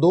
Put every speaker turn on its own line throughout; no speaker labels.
2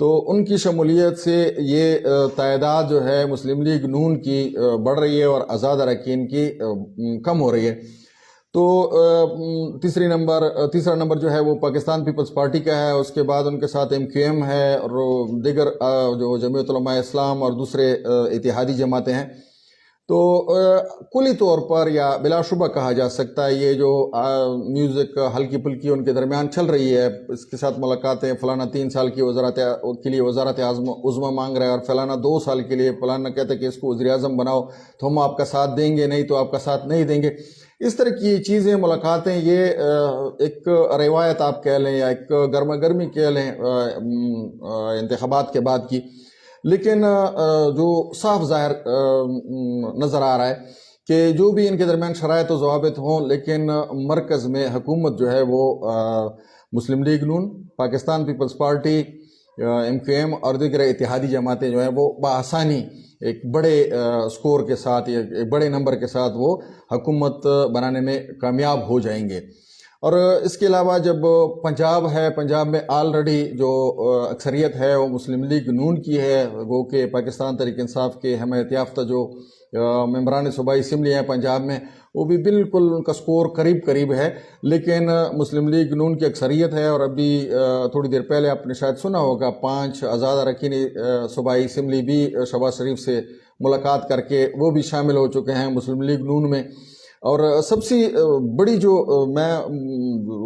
تو ان کی شمولیت سے یہ تعداد جو ہے مسلم لیگ نون کی بڑھ رہی ہے اور آزاد اراکین کی کم ہو رہی ہے۔ تو تیسرا نمبر جو ہے وہ پاکستان پیپلز پارٹی کا ہے، اس کے بعد ان کے ساتھ MQM ہے اور دیگر جو جمعیت علماء اسلام اور دوسرے اتحادی جماعتیں ہیں۔ تو کلی طور پر یا بلا شبہ کہا جا سکتا ہے یہ جو میوزک ہلکی پھلکی ان کے درمیان چل رہی ہے، اس کے ساتھ ملاقاتیں، فلانا 3 سال کی کے لیے وزارت عظمیٰ مانگ رہا ہے اور فلانا 2 سال کے لیے، فلانا کہتا ہے کہ اس کو وزیر اعظم بناؤ تو ہم آپ کا ساتھ دیں گے، نہیں تو آپ کا ساتھ نہیں دیں گے۔ اس طرح کی چیزیں، ملاقاتیں، یہ ایک روایت آپ کہہ لیں یا ایک گرما گرمی کہہ لیں انتخابات کے بعد کی، لیکن جو صاف ظاہر نظر آ رہا ہے کہ جو بھی ان کے درمیان شرائط و ضوابط ہوں، لیکن مرکز میں حکومت جو ہے وہ مسلم لیگ نون، پاکستان پیپلز پارٹی، MQM اور دیگر اتحادی جماعتیں جو ہیں وہ بآسانی ایک بڑے سکور کے ساتھ، ایک بڑے نمبر کے ساتھ وہ حکومت بنانے میں کامیاب ہو جائیں گے۔ اور اس کے علاوہ جب پنجاب ہے، پنجاب میں آلریڈی جو اکثریت ہے وہ مسلم لیگ نون کی ہے، وہ کہ پاکستان تحریک انصاف کے حمایت یافتہ جو ممبران صوبائی اسمبلی ہیں پنجاب میں، وہ بھی بالکل ان کا سکور قریب ہے، لیکن مسلم لیگ نون کی اکثریت ہے۔ اور ابھی تھوڑی دیر پہلے آپ نے شاید سنا ہوگا 5 آزاد اراکین صوبائی اسمبلی بھی شہباز شریف سے ملاقات کر کے وہ بھی شامل ہو چکے ہیں مسلم لیگ نون میں۔ اور سب سے بڑی جو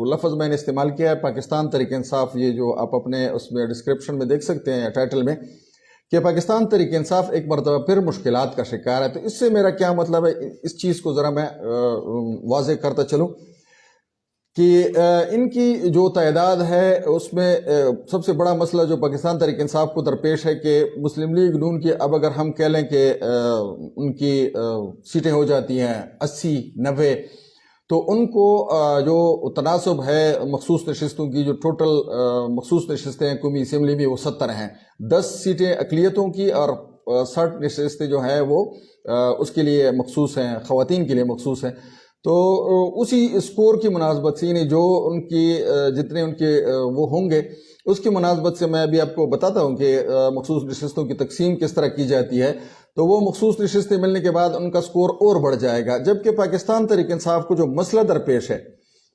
لفظ میں نے استعمال کیا ہے پاکستان تحریک انصاف، یہ جو آپ اپنے اس میں ڈسکرپشن میں دیکھ سکتے ہیں ٹائٹل میں، کہ پاکستان تحریک انصاف ایک مرتبہ پھر مشکلات کا شکار ہے۔ تو اس سے میرا کیا مطلب ہے، اس چیز کو ذرا میں واضح کرتا چلوں کہ ان کی جو تعداد ہے اس میں سب سے بڑا مسئلہ جو پاکستان تحریک انصاف کو درپیش ہے کہ مسلم لیگ نون کی، اب اگر ہم کہہ لیں کہ ان کی سیٹیں ہو جاتی ہیں 80-90، تو ان کو جو تناسب ہے مخصوص نشستوں کی، جو ٹوٹل مخصوص نشستیں ہیں قومی اسمبلی میں، وہ 70 ہیں۔ 10 سیٹیں اقلیتوں کی اور 60 نشستیں جو ہیں وہ اس کے لیے مخصوص ہیں، خواتین کے لیے مخصوص ہیں۔ تو اسی اسکور کی مناسبت سے، یعنی جو ان کی جتنے ان کے وہ ہوں گے، اس کی مناسبت سے میں ابھی آپ کو بتاتا ہوں کہ مخصوص نشستوں کی تقسیم کس طرح کی جاتی ہے۔ تو وہ مخصوص نشستیں ملنے کے بعد ان کا سکور اور بڑھ جائے گا، جبکہ پاکستان تحریک انصاف کو جو مسئلہ درپیش ہے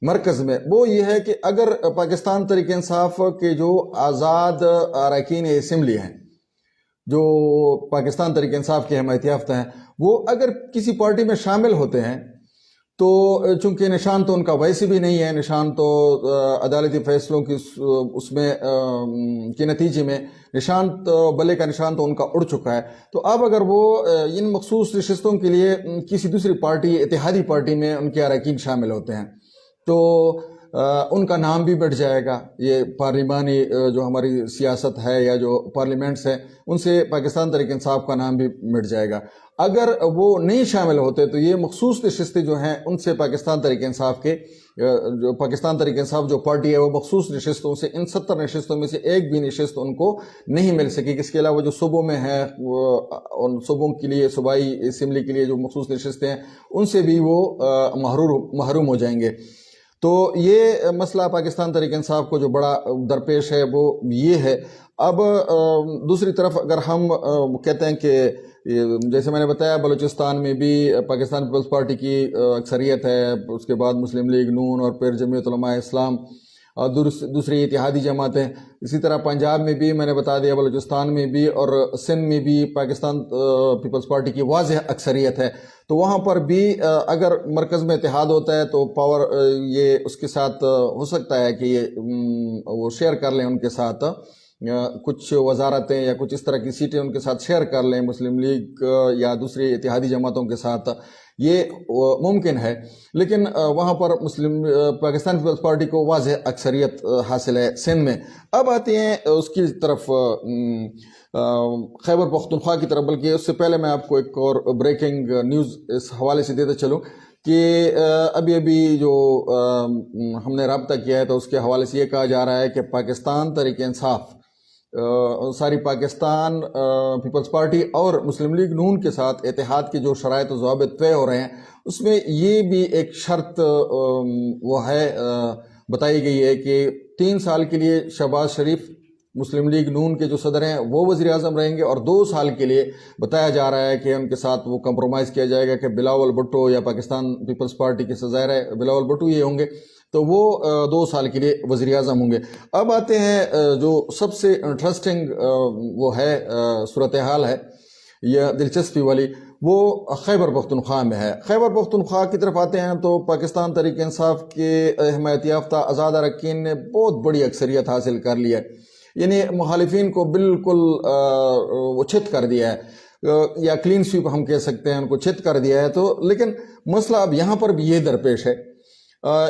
مرکز میں وہ یہ ہے کہ اگر پاکستان تحریک انصاف کے جو آزاد اراکین اسمبلی ہیں، جو پاکستان تحریک انصاف کے حمایت یافتہ ہیں، وہ اگر کسی پارٹی میں شامل ہوتے ہیں تو چونکہ نشان تو ان کا ویسے بھی نہیں ہے، نشان تو عدالتی فیصلوں کی اس میں کے نتیجے میں نشان تو بلے کا نشان تو ان کا اڑ چکا ہے۔ تو اب اگر وہ ان مخصوص نشستوں کے لیے کسی دوسری پارٹی، اتحادی پارٹی میں ان کے اراکین شامل ہوتے ہیں تو ان کا نام بھی بڑھ جائے گا۔ یہ پارلیمانی جو ہماری سیاست ہے یا جو پارلیمنٹس ہیں، ان سے پاکستان تحریک انصاف کا نام بھی مٹ جائے گا۔ اگر وہ نہیں شامل ہوتے تو یہ مخصوص نشستیں جو ہیں ان سے پاکستان تحریک انصاف کے جو پاکستان تحریک انصاف جو پارٹی ہے وہ مخصوص نشستوں سے، ان 70 نشستوں میں سے ایک بھی نشست ان کو نہیں مل سکے۔ اس کے علاوہ جو صوبوں میں ہے، ان صوبوں کے لیے، صوبائی اسمبلی کے لیے جو مخصوص نشستیں ہیں، ان سے بھی وہ محروم ہو جائیں گے۔ تو یہ مسئلہ پاکستان تحریک انصاف کو جو بڑا درپیش ہے وہ یہ ہے۔ اب دوسری طرف اگر ہم کہتے ہیں کہ جیسے میں نے بتایا بلوچستان میں بھی پاکستان پیپلز پارٹی کی اکثریت ہے، اس کے بعد مسلم لیگ نون اور پھر جمعیت علماء اسلام اور دوسری اتحادی جماعتیں، اسی طرح پنجاب میں بھی میں نے بتا دیا، بلوچستان میں بھی اور سندھ میں بھی پاکستان پیپلز پارٹی کی واضح اکثریت ہے۔ تو وہاں پر بھی اگر مرکز میں اتحاد ہوتا ہے تو پاور یہ اس کے ساتھ ہو سکتا ہے کہ یہ وہ شیئر کر لیں ان کے ساتھ کچھ وزارتیں یا کچھ اس طرح کی سیٹیں ان کے ساتھ شیئر کر لیں مسلم لیگ یا دوسری اتحادی جماعتوں کے ساتھ، یہ ممکن ہے۔ لیکن وہاں پر پاکستان پیپلز پارٹی کو واضح اکثریت حاصل ہے سندھ میں۔ اب آتے ہیں اس کی طرف خیبر پختونخوا کی طرف، بلکہ اس سے پہلے میں آپ کو ایک اور بریکنگ نیوز اس حوالے سے دیتے چلوں کہ ابھی جو ہم نے رابطہ کیا ہے تو اس کے حوالے سے یہ کہا جا رہا ہے کہ پاکستان تحریک انصاف ساری پاکستان پیپلز پارٹی اور مسلم لیگ نون کے ساتھ اتحاد کے جو شرائط و ضوابط طے ہو رہے ہیں، اس میں یہ بھی ایک شرط وہ ہے بتائی گئی ہے کہ 3 سال کے لیے شہباز شریف مسلم لیگ نون کے جو صدر ہیں وہ وزیر اعظم رہیں گے، اور 2 سال کے لیے بتایا جا رہا ہے کہ ان کے ساتھ وہ کمپرومائز کیا جائے گا کہ بلاول بھٹو یا پاکستان پیپلز پارٹی کے ظاہر ہے بلاول بھٹو یہ ہوں گے، تو وہ 2 سال کے لیے وزیر اعظم ہوں گے۔ اب آتے ہیں جو سب سے انٹرسٹنگ وہ ہے صورتحال ہے یہ دلچسپی والی، وہ خیبر پختونخوا میں ہے۔ خیبر پختونخوا کی طرف آتے ہیں تو پاکستان تحریک انصاف کے حمایت یافتہ آزاد اراکین نے بہت بڑی اکثریت حاصل کر لی ہے، یعنی مخالفین کو بالکل وہ چت کر دیا ہے، یا کلین سویپ ہم کہہ سکتے ہیں، ان کو چت کر دیا ہے۔ تو لیکن مسئلہ اب یہاں پر بھی یہ درپیش ہے۔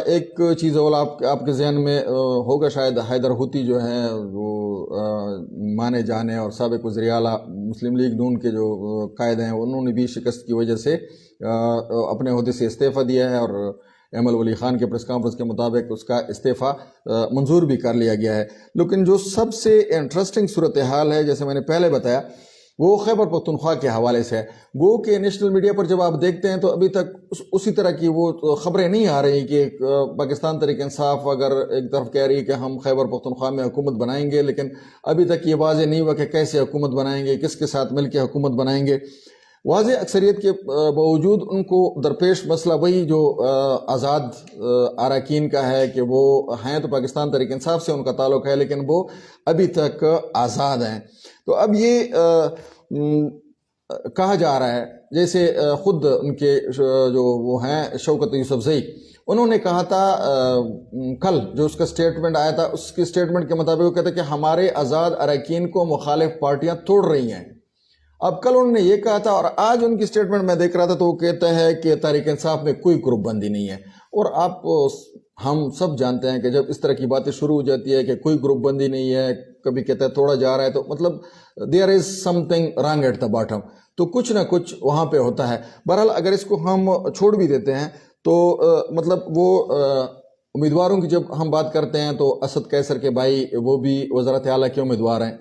ایک چیز اور آپ کے ذہن میں ہوگا شاید، حیدر ہوتی جو ہیں وہ مانے جانے اور سابق وزیر اعلیٰ مسلم لیگ نون کے جو قائد ہیں، انہوں نے بھی شکست کی وجہ سے اپنے عہدے سے استعفیٰ دیا ہے، اور ایمل ولی خان کے پریس کانفرنس کے مطابق اس کا استعفیٰ منظور بھی کر لیا گیا ہے۔ لیکن جو سب سے انٹرسٹنگ صورتحال ہے، جیسے میں نے پہلے بتایا، وہ خیبر پختونخوا کے حوالے سے ہے۔ گو کہ نیشنل میڈیا پر جب آپ دیکھتے ہیں تو ابھی تک اسی طرح کی وہ خبریں نہیں آ رہی کہ پاکستان تحریک انصاف اگر ایک طرف کہہ رہی ہے کہ ہم خیبر پختونخوا میں حکومت بنائیں گے، لیکن ابھی تک یہ واضح نہیں ہوا کہ کیسے حکومت بنائیں گے، کس کے ساتھ مل کے حکومت بنائیں گے۔ واضح اکثریت کے باوجود ان کو درپیش مسئلہ وہی جو آزاد اراکین کا ہے کہ وہ ہیں تو پاکستان تحریک انصاف سے ان کا تعلق ہے، لیکن وہ ابھی تک آزاد ہیں۔ تو اب یہ کہا جا رہا ہے، جیسے خود ان کے جو وہ ہیں شوکت یوسفزئی، انہوں نے کہا تھا کل جو اس کا سٹیٹمنٹ آیا تھا، اس کی سٹیٹمنٹ کے مطابق وہ کہتا ہے کہ ہمارے آزاد اراکین کو مخالف پارٹیاں توڑ رہی ہیں۔ اب کل انہوں نے یہ کہا تھا، اور آج ان کی سٹیٹمنٹ میں دیکھ رہا تھا تو وہ کہتا ہے کہ تحریک انصاف میں کوئی گروپ بندی نہیں ہے۔ اور ہم سب جانتے ہیں کہ جب اس طرح کی باتیں شروع ہو جاتی ہے کہ کوئی گروپ بندی نہیں ہے، کبھی کہتا ہے توڑا جا رہا ہے، تو مطلب there is something wrong at the bottom، تو کچھ نہ کچھ وہاں پہ ہوتا ہے۔ بہرحال اگر اس کو ہم چھوڑ بھی دیتے ہیں تو مطلب وہ امیدواروں کی جب ہم بات کرتے ہیں تو اسد قیصر کے بھائی وہ بھی وزارت اعلیٰ کے امیدوار ہیں۔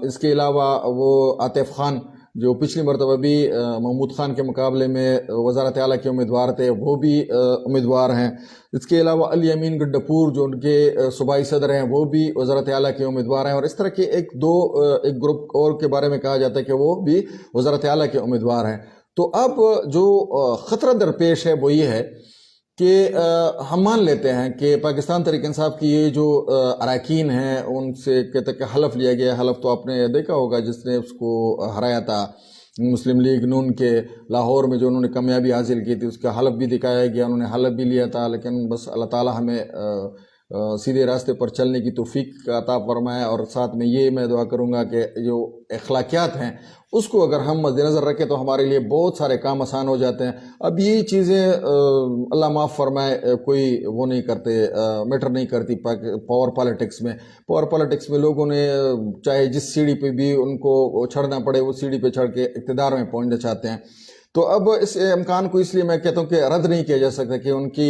اس کے علاوہ وہ عاطف خان جو پچھلی مرتبہ بھی محمود خان کے مقابلے میں وزارت اعلیٰ کے امیدوار تھے، وہ بھی امیدوار ہیں۔ اس کے علاوہ علی امین گڈپور جو ان کے صوبائی صدر ہیں، وہ بھی وزارت اعلیٰ کے امیدوار ہیں، اور اس طرح کے ایک گروپ اور کے بارے میں کہا جاتا ہے کہ وہ بھی وزارت اعلیٰ کے امیدوار ہیں۔ تو اب جو خطرہ درپیش ہے وہ یہ ہے کہ ہم مان لیتے ہیں کہ پاکستان تحریک انصاف کی یہ جو اراکین ہیں ان سے کہتے ہیں کہ حلف لیا گیا۔ حلف تو آپ نے دیکھا ہوگا، جس نے اس کو ہرایا تھا مسلم لیگ نون کے لاہور میں، جو انہوں نے کامیابی حاصل کی تھی، اس کا حلف بھی دکھایا گیا، انہوں نے حلف بھی لیا تھا۔ لیکن بس اللہ تعالیٰ ہمیں سیدھے راستے پر چلنے کی توفیق عطا فرمائے، اور ساتھ میں یہ میں دعا کروں گا کہ جو اخلاقیات ہیں اس کو اگر ہم مد نظر رکھیں تو ہمارے لیے بہت سارے کام آسان ہو جاتے ہیں۔ اب یہ چیزیں اللہ معاف فرمائے کوئی وہ نہیں کرتے، میٹر نہیں کرتی پاور پالیٹکس میں۔ پاور پالیٹکس میں لوگوں نے چاہے جس سیڑھی پہ بھی ان کو چڑھنا پڑے، وہ سیڑھی پہ چڑھ کے اقتدار میں پہنچنا چاہتے ہیں۔ تو اب اس امکان کو اس لیے میں کہتا ہوں کہ رد نہیں کیا جا سکتا کہ ان کی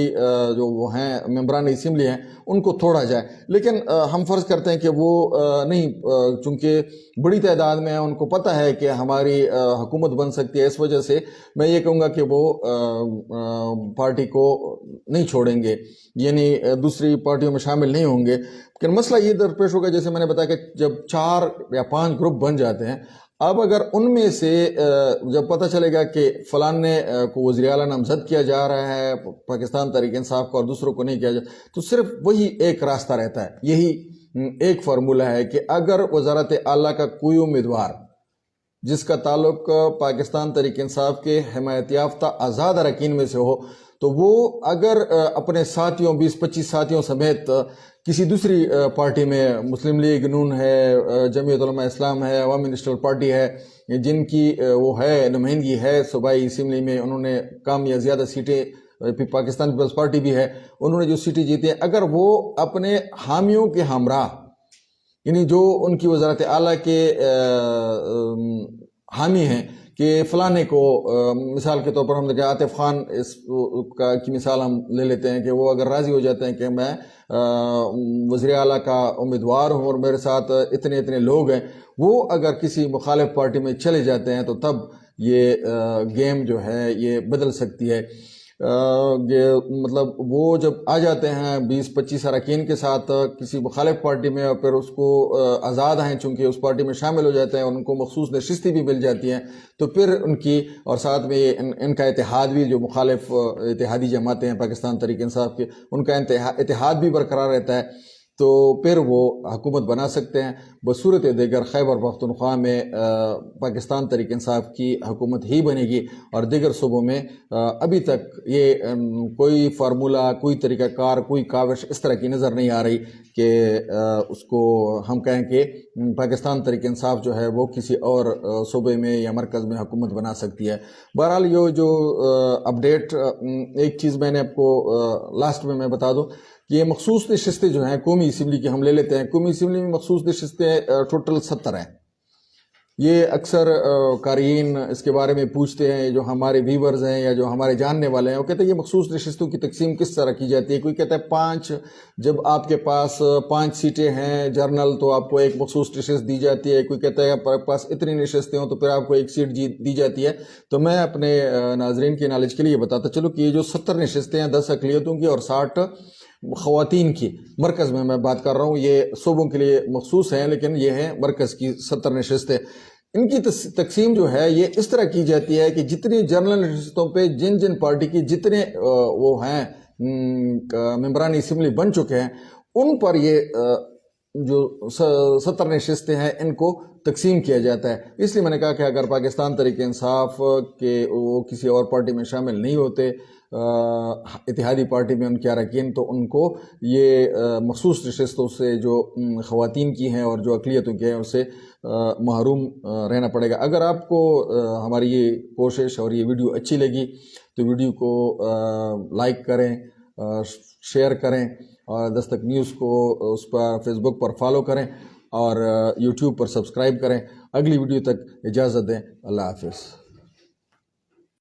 جو وہ ہیں ممبران اسمبلی ہیں ان کو توڑا جائے، لیکن ہم فرض کرتے ہیں کہ وہ نہیں، چونکہ بڑی تعداد میں ان کو پتہ ہے کہ ہماری حکومت بن سکتی ہے، اس وجہ سے میں یہ کہوں گا کہ وہ پارٹی کو نہیں چھوڑیں گے، یعنی دوسری پارٹیوں میں شامل نہیں ہوں گے۔ لیکن مسئلہ یہ درپیش ہوگا، جیسے میں نے بتایا کہ جب 4 یا 5 گروپ بن جاتے ہیں، اب اگر ان میں سے جب پتہ چلے گا کہ فلان نے کو وزیر اعلیٰ نامزد کیا جا رہا ہے پاکستان تحریک انصاف کو اور دوسروں کو نہیں کیا جائے، تو صرف وہی ایک راستہ رہتا ہے، یہی ایک فارمولہ ہے کہ اگر وزارت اعلیٰ کا کوئی امیدوار جس کا تعلق پاکستان تحریک انصاف کے حمایت یافتہ آزاد اراکین میں سے ہو، تو وہ اگر اپنے ساتھیوں 20-25 ساتھیوں سمیت کسی دوسری پارٹی میں، مسلم لیگ نون ہے، جمعیت علماء اسلام ہے، عوامی نیشنل پارٹی ہے، جن کی وہ ہے نمائندگی ہے صوبائی اسمبلی میں، انہوں نے کم یا زیادہ سیٹیں، پاکستان پیپلز پارٹی بھی ہے، انہوں نے جو سیٹیں جیتی ہیں، اگر وہ اپنے حامیوں کے ہمراہ، یعنی جو ان کی وزارت اعلیٰ کے حامی ہیں کہ فلانے کو، مثال کے طور پر ہم نے کہا عاطف خان کی مثال ہم لے لیتے ہیں کہ وہ اگر راضی ہو جاتے ہیں کہ میں وزیر اعلیٰ کا امیدوار ہوں اور میرے ساتھ اتنے اتنے لوگ ہیں، وہ اگر کسی مخالف پارٹی میں چلے جاتے ہیں تو تب یہ گیم جو ہے یہ بدل سکتی ہے۔ مطلب وہ جب آ جاتے ہیں 20-25 اراکین کے ساتھ کسی مخالف پارٹی میں اور پھر اس کو آزاد ہیں چونکہ اس پارٹی میں شامل ہو جاتے ہیں اور ان کو مخصوص نشستیں بھی مل جاتی ہیں تو پھر ان کی اور ساتھ میں ان کا اتحاد بھی جو مخالف اتحادی جماعتیں ہیں پاکستان تحریک انصاف کے ان کا اتحاد بھی برقرار رہتا ہے تو پھر وہ حکومت بنا سکتے ہیں بصورت دیگر خیبر پختونخوا میں پاکستان تحریک انصاف کی حکومت ہی بنے گی اور دیگر صوبوں میں ابھی تک یہ کوئی فارمولہ کوئی طریقہ کار کوئی کاوش اس طرح کی نظر نہیں آ رہی کہ اس کو ہم کہیں کہ پاکستان تحریک انصاف جو ہے وہ کسی اور صوبے میں یا مرکز میں حکومت بنا سکتی ہے۔ بہرحال یہ جو اپڈیٹ ایک چیز میں نے آپ کو لاسٹ میں بتا دوں کہ یہ مخصوص نشستیں جو ہیں قومی اسمبلی کی ہم لے لیتے ہیں، قومی اسمبلی میں مخصوص نشستیں ٹوٹل 70 ہیں۔ یہ اکثر قارئین اس کے بارے میں پوچھتے ہیں، جو ہمارے ویورز ہیں یا جو ہمارے جاننے والے ہیں وہ کہتے ہیں یہ مخصوص نشستوں کی تقسیم کس طرح کی جاتی ہے؟ کوئی کہتا ہے 5، جب آپ کے پاس 5 سیٹیں ہیں جرنل تو آپ کو ایک مخصوص نشست دی جاتی ہے، کوئی کہتا ہے آپ کے پاس اتنی نشستیں ہوں تو پھر آپ کو ایک سیٹ دی جاتی ہے۔ تو میں اپنے ناظرین کی نالج کے لیے بتاتا چلو کہ یہ جو 70 نشستیں ہیں 10 اقلیتوں کی اور 60 خواتین کی مرکز میں بات کر رہا ہوں، یہ صوبوں کے لیے مخصوص ہیں لیکن یہ ہیں مرکز کی 70 نشستیں۔ ان کی تقسیم جو ہے یہ اس طرح کی جاتی ہے کہ جتنی جنرل نشستوں پہ جن پارٹی کی جتنے وہ ہیں ممبران اسمبلی بن چکے ہیں ان پر یہ جو 70 نشستیں ہیں ان کو تقسیم کیا جاتا ہے۔ اس لیے میں نے کہا کہ اگر پاکستان تحریک انصاف کے وہ کسی اور پارٹی میں شامل نہیں ہوتے اتحادی پارٹی میں ان کے اراکین تو ان کو یہ مخصوص نشستوں سے جو خواتین کی ہیں اور جو اقلیتوں کی ہیں اسے محروم رہنا پڑے گا۔ اگر آپ کو ہماری یہ کوشش اور یہ ویڈیو اچھی لگی تو ویڈیو کو لائک کریں، شیئر کریں اور دستک نیوز کو اس پر فیس بک پر فالو کریں اور یوٹیوب پر سبسکرائب کریں۔ اگلی ویڈیو تک اجازت دیں، اللہ حافظ۔